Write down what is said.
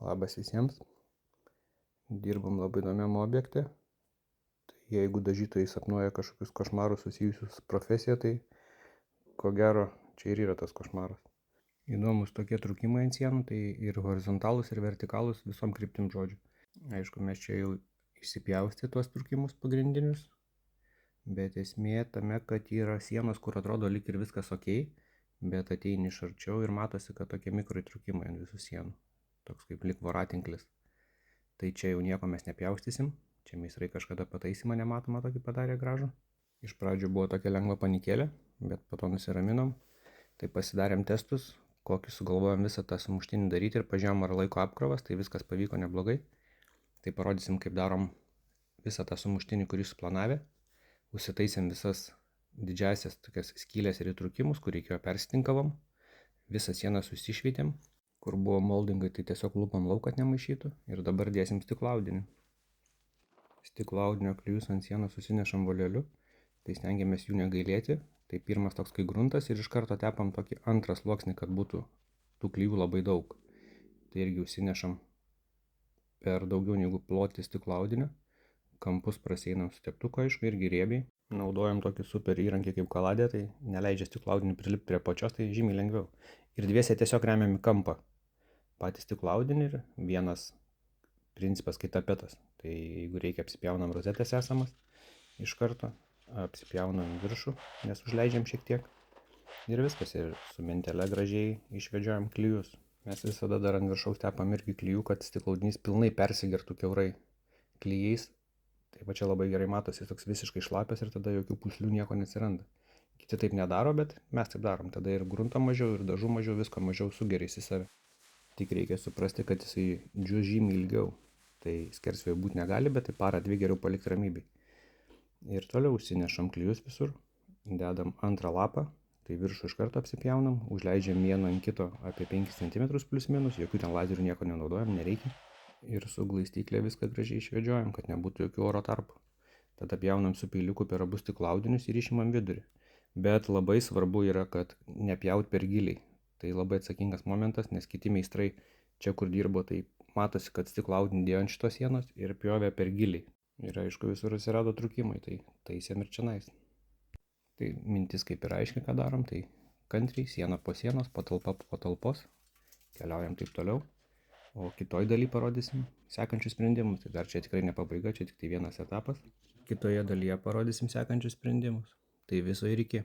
Labas visiems. Dirbam labai įdomiam objekte. Tai jeigu dažytojai sapnuoja kažkokius košmarus susijusius su profesija, tai ko gero čia ir yra tas košmaras. Įdomus tokie trūkimai ant sienų, tai ir horizontalus, ir vertikalus visom kryptim žodžiu. Aišku, mes čia jau išsipjausti tuos trūkimus pagrindinius, bet esmė tame, kad yra sienos, kur atrodo lyg ir viskas ok, bet ateini iš arčiau ir matosi, kad tokie mikrotrūkimai ant visų sienų. Toks kaip lyg voratinklis. Tai čia jau nieko mes nepjaustysim. Čia meistrai kažkada pataisymą nematomą tokį padarė gražų. Iš pradžių buvo tokia lengva panikėlė, bet po to nusiraminom. Tai pasidarėm testus, kokį sugalvojom visą tą sumuštinį daryti ir pažiūrėjom, ar laiko apkrovas, tai viskas pavyko neblogai. Tai parodysim, kaip darom visą tą sumuštinį, kurį suplanavę. Užsitaisėm visas didžiasias tokias skylės ir įtrūkimus, kur reikėjo perstinkavom. Visą sieną susišvietėm. Kur buvo moldingai, tai tiesiog lūpam lauk, kad nemaišytų. Ir dabar dėsim stiklo audinį. Stiklo audinio klijus ant sienos susinešam voleliu. Tai stengiamės jų negailėti. Tai pirmas toks kai gruntas ir iš karto tepam tokį antrą sluoksnį, kad būtų tų klijų labai daug. Tai irgi užsinešam per daugiau negu plotį stiklo audinio. Kampus prasieinam su teptuku, aišku, irgi riebiai. Naudojam tokį super įrankį kaip kaladė, tai neleidžia stiklo audinį prilipti prie pačios, tai žymiai lengviau. Ir dviese tiesiog remiam į kampą patį stiklo audinį ir vienas principas kaip tapetas. Tai jeigu reikia, apsipjaunam rozetės esamas iš karto, apsipjaunam viršų, nes užleidžiam šiek tiek. Ir viskas, ir su mentele gražiai išvedžiojam klijus. Mes visada dar ant viršaus tepam irgi klijų, kad stiklo audinys pilnai persigertų kiaurai klijais. Tai va čia labai gerai matosi, toks visiškai šlapias ir tada jokių pūslių nieko neatsiranda. Kiti taip nedaro, bet mes taip darom. Tada ir grunto mažiau, ir dažų mažiau, visko mažiau sugeria į save. Tik reikia suprasti, kad jisai džius žymiai ilgiau. Tai skersvėjo būti negali, bet tai parą dvi geriau palikti ramybei. Ir toliau užsinešam klijus visur. Dedam antrą lapą. Tai viršų iš karto apsipjaunam. Užleidžiam vieną ant kito apie 5 cm plius minus. Jokių ten lazerių nieko nenaudojam, nereikia. Ir su glaistyklė viską gražiai išvedžiojam, kad nebūtų jokių oro tarpų. Tada pjaunam su peiliuku per abu stiklo audinius ir išimam vidurį. Bet labai svarbu yra, kad nepjaut per giliai. Tai labai atsakingas momentas, nes kiti meistrai čia, kur dirbo, tai matosi, kad stiklo audinį dėjo ant šitos sienos ir pjovė per giliai. Ir aišku, visur atsirado trūkimai, tai taisėm ir čionais. Tai mintis kaip ir aiškiai, ką darom, tai kantriai, siena po sienos, patalpa po patalpos, keliaujam taip toliau. O kitoj daly parodysim sekančius sprendimus. Tai dar čia tikrai ne pabaiga, čia tik tai vienas etapas. Kitoje dalyje parodysim sekančius sprendimus. Tai viso ir iki.